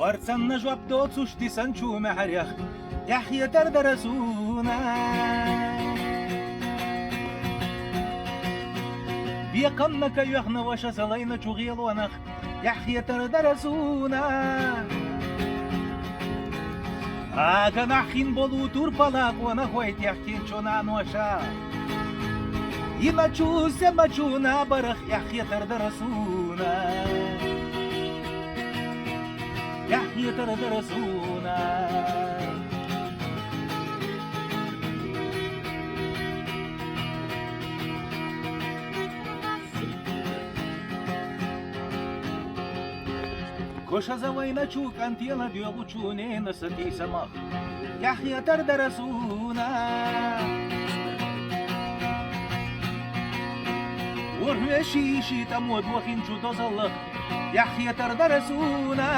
ورسن نجوب دوت سوشتي سنشو محريخ يحيى تردرسونا بيقنك يخنا وشا سلينا شغيل ونخ يحيى تردرسونا آغا نحين بولو توربالاق ونخويت يحكين شونان وشا يمچو سمچو نابرخ يحيى تردرسونا يحيى تردرسونا كوشا زوينا تشوك انت يلا ديوغو تشوني نسكي سماخ يحيى تردرسونا وهو شيشي تمود وخين شو تزلق يحيى تردرسونا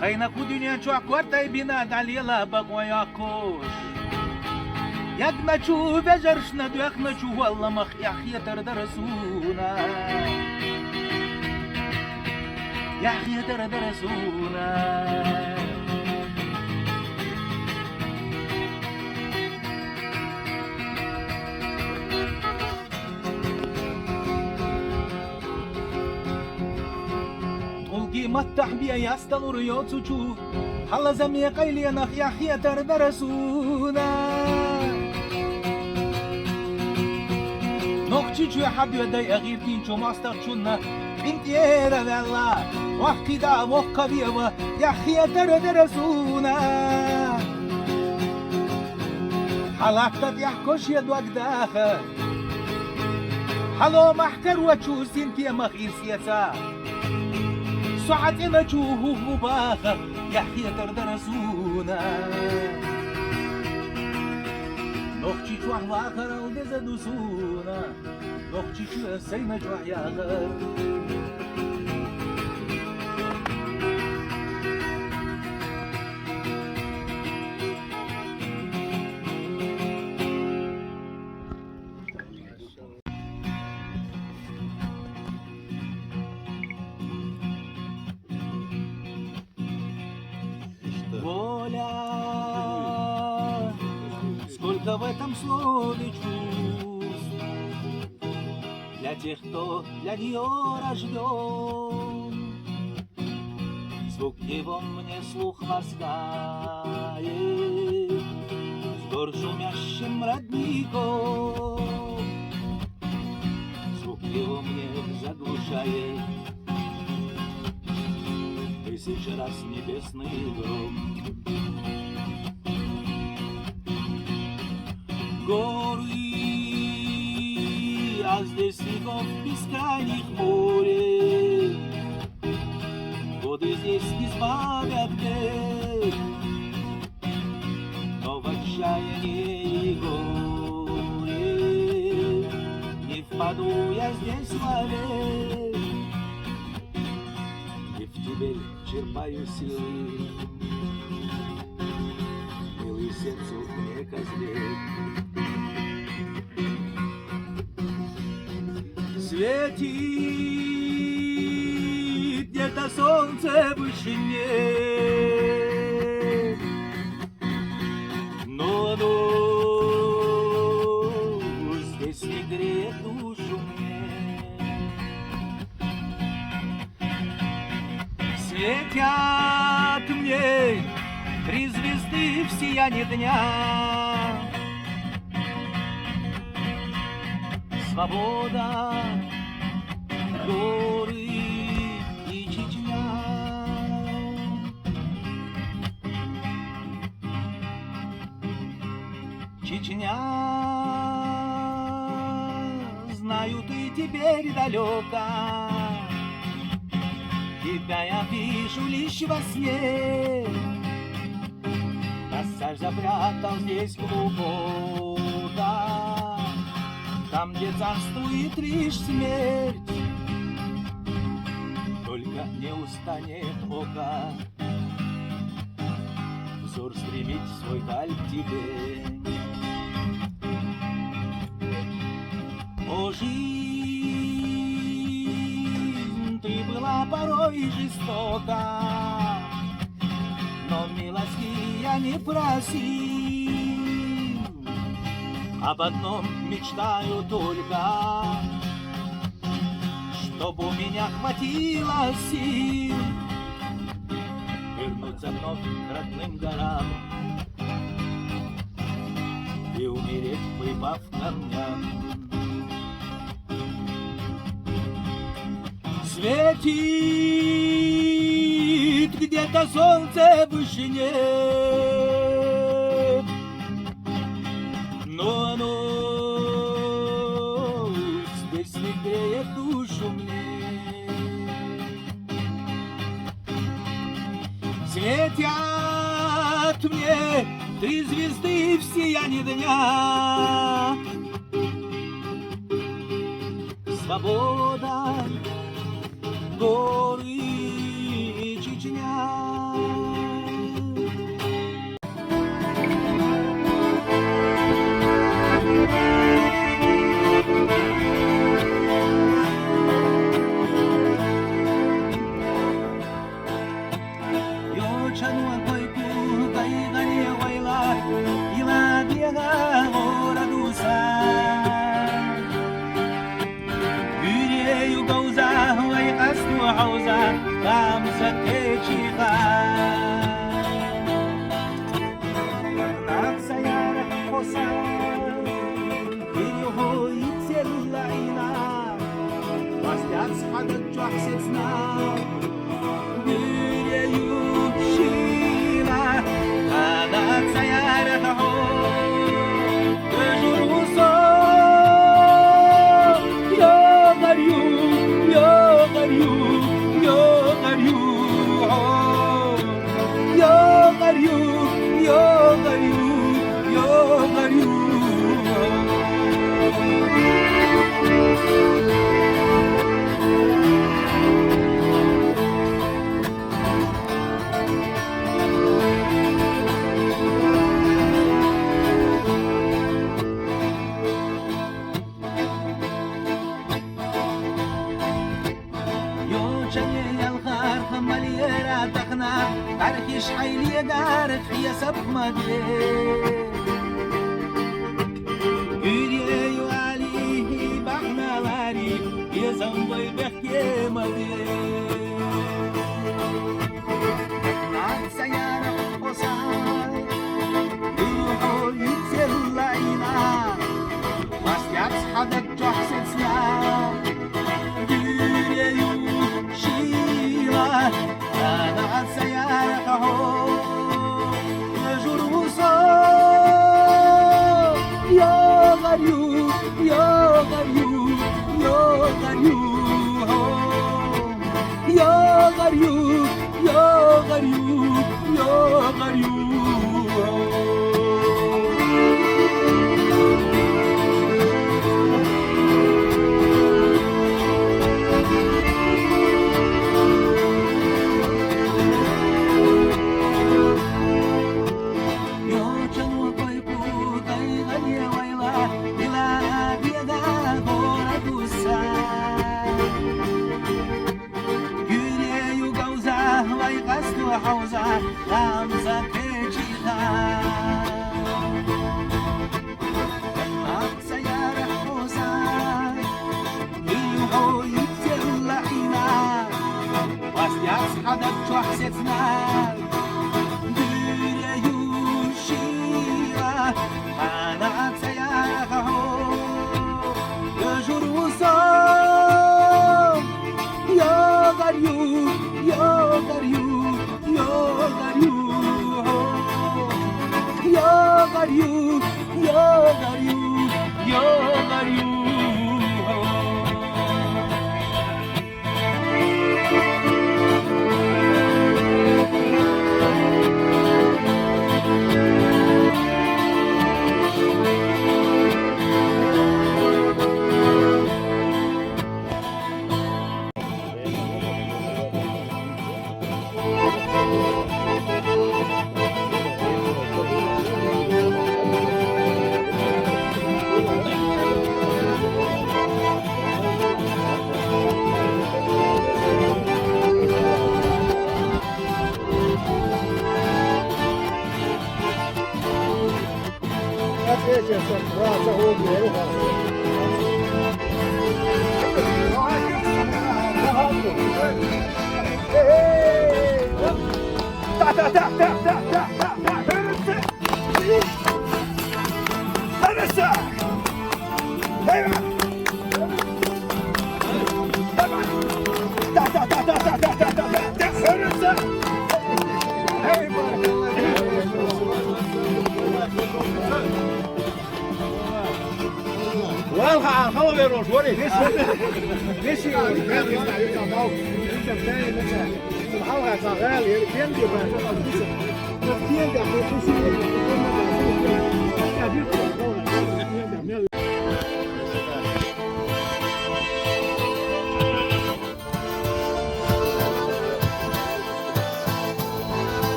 خينا كو دنيا شو عكورتا بناد عليلا بقوا ياكوش يقنا شو بجرشنا دوخنا شو والله مخ يحيى تردرسونا يحيى تردرسونا متح بيا يستنور يوتشو حلا زمي قيلي نخ يحيى تردرسونا نوخشي شو حبي وداي اغير كينشو ماستخشونا بنت يرا والله وقتي دا وقا بيوا يحيى تردرسونا حلاقتت يحكوش يدوك داخل حلو محكر وشو سنتي مخير سياسة ساعتنا تشوه مباخر يحيى تردرسونا نوخشي شوح واخر ودزدوسونا نوخشي شو سيما شوح ياغر Воля, сколько в этом слове чувств для тех, кто для нее рожден. Звук его мне слух ласкает с гор шумящим родником. Звук его мне заглушает тысячи раз небесный гром. Горы, а здесь снегов бескрайних море. Годы здесь не избавят бед, но в отчаянии и горе не впаду я здесь в ловец. И в тебе черпаю силы, милый сердцу мне козлет. Светит где-то солнце в вышине, но оно здесь не греет душу мне. Светят мне три звезды в сиянии дня. Свобода, горы и Чечня. Чечня, знаю, ты теперь далека. Тебя я вижу лишь во сне. Косарь запрятал здесь глубоко, там, где царствует лишь смерть. Только не устанет око взор стремить свой даль к тебе. О, жизнь, ты была порой жестоко, но милости я не просил. Об одном мечтаю только, чтобы у меня хватило сил вернуться вновь к родным горам и умереть, припав к камням. Светит где-то солнце в вышине, но оно здесь не греет душу мне. Светят мне 3 звезды в сиянии дня. Свобода, горы, Чечня. عوزة خمسة كيشيخة ناك سيارة حسان بيهو يتسل عينا واستعص حدد جحسسنا بيهو شينا ناك سيارة حسان بجروسو يا غريو يا غريو عركش حيلي قارك يا سب مدري يري عليه بحنا لاري يا زنبي بحكي مدري معك سيارة وصاي يروحو يتسل عينا واستيعكس حدك جحسسنا يري شيرا أنا سيارة يا غريو يا غريو يا غريو يا غريو يا غريو يا غريو حوزة خمسة كيشيخة معك سيارة حوزة يروحو يتسل عينا واستيعص حدك جحسسنا ديريو شيرة معك سيارة يجور وصال يا غريو يا غريو يا غريو يا غريو يا غريو يا غريو 我看好别着说的，别信我，别给大鱼上刀，这便宜的钱，好看上海里边地方这到底是，这别的不是我们这下去做高了，别别。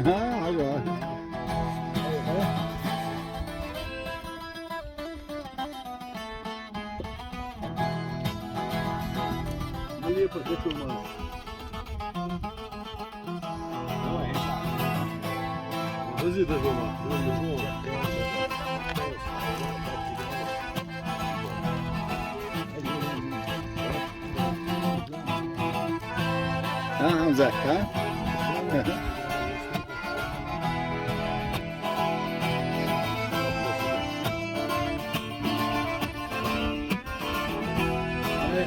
好个。没理不得什么。不是得什么，不是什么。啊，在看。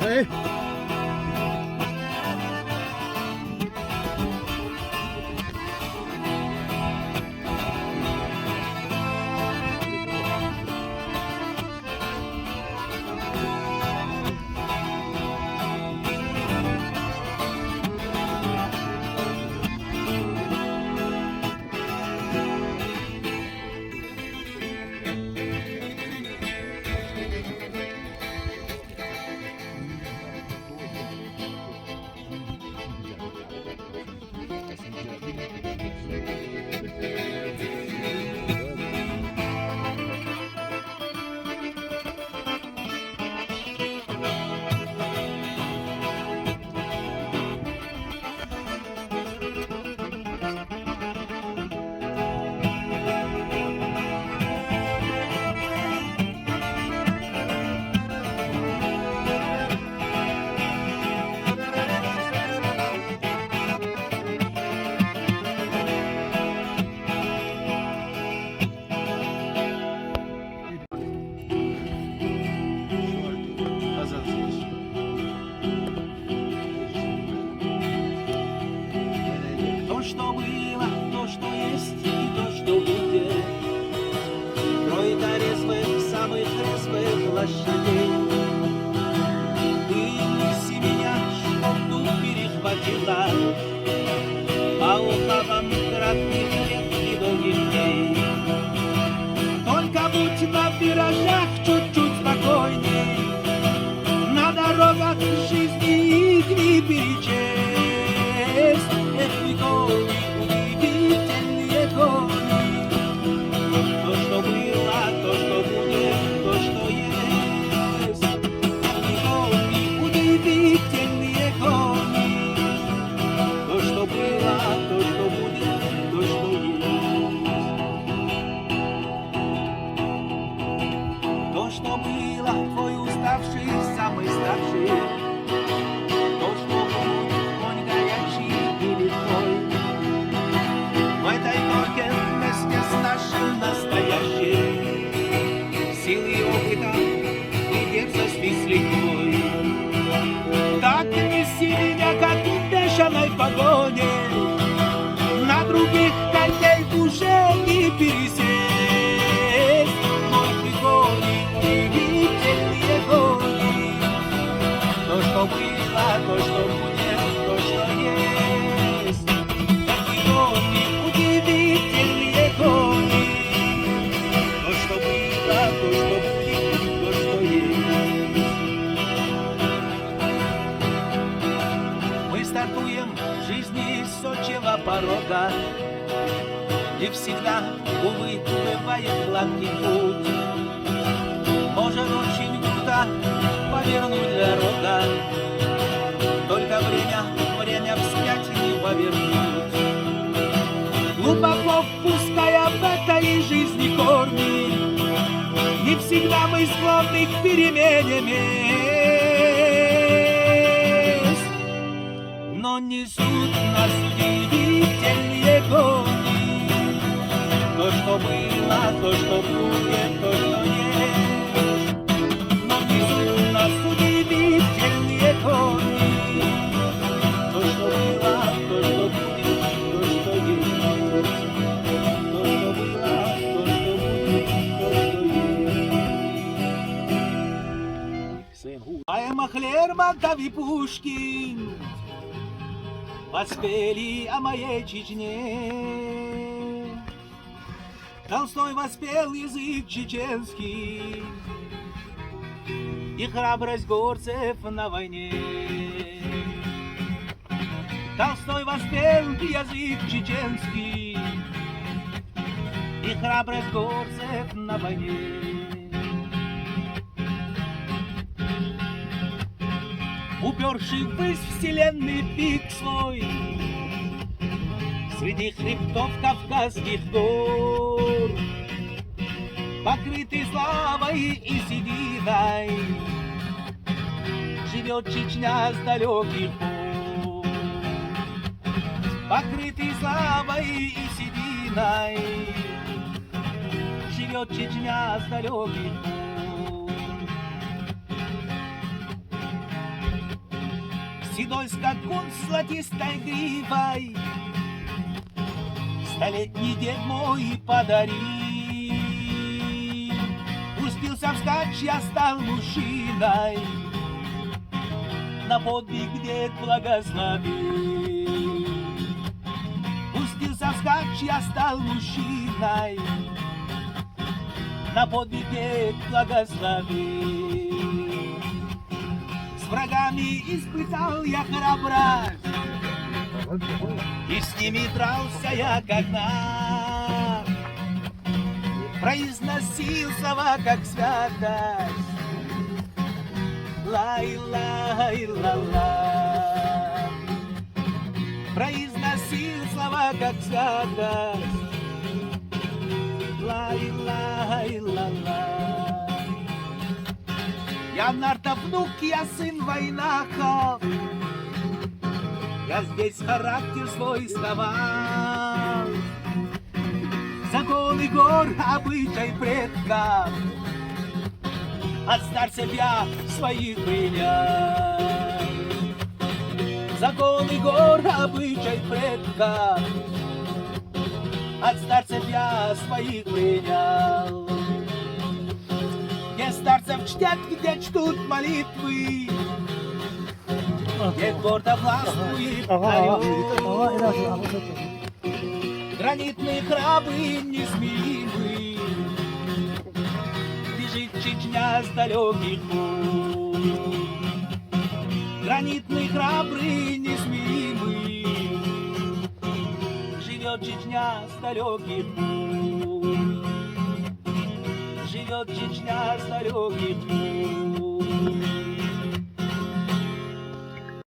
Hey. лошадей. Ты неси меня, чтоб перехватила по уставам кратких лет и долгих дней. Только будь на виражах чуть-чуть спокойней, на дорогах жизни их не перечесть. Эх, вы кони, удивительные кони. То, что было, то, что будет, то, что есть. могила твой уставший, самый старший. То, что будет огонь горячий или твой. В этой горке вместе с нашим настоящим силы опыта и дерзости с лихвой. Так неси меня, как в бешеной погоне, на других коней уже не пересесть. Мой пригони, удивительные гони, то, что было, то, что будет, то, что есть. Эти гони, удивительные гони, то, что было, то, что будет, то, что есть. Мы стартуем в жизни с отчего порога, и всегда, увы, бывает гладкий путь. Может очень круто повернуть дорога, только время вспять не повернуть. Глубоко впуская в этой жизни корни, не всегда мы склонны к перемене мест, но несут нас удивительные гони. То, что было, то, что будет, то, что есть. Но несут нас удивительные гони. То, что было, то, что будет, то, что есть. То, что было, то, что будет, то, что есть. Поэмах Лермонтов и Пушкин воспели о моей Чечне. Толстой воспел язык чеченский и храбрость горцев на войне. Толстой воспел язык чеченский и храбрость горцев на войне. Уперший ввысь вселенный пик свой, среди хребтов Кавказских гор, покрытый славой и сединой, живет Чечня с далеких пор. Покрытый славой и сединой, живет Чечня с далеких пор. Седой скакун с золотистой гривой столетний дед мой подарил. Пустился вскачь, я стал мужчиной, на подвиг дед благословил. Пустился вскачь, я стал мужчиной, на подвиг дед благословил. С врагами испытал я храбрость, и с ними дрался я как наш, произносил слова как святость. Ла-ла-ла-ла-ла. Произносил слова как святость. Ла-ла-ла-ла-ла. Я нарта внук, я сын войнахов, я здесь характер свой сковал. Законы гор, обычай предков, от старцев я своих принял. Законы гор, обычай предков, от старцев я своих принял. Где старцев чтят, где чтут молитвы, где гордо властвует орел. Гранитные храбы несмеримы, бежит Чечня с далеких пор. Гранитные храбры несмеримы, живет Чечня с далеких пор. Живет Чечня с далеких пор.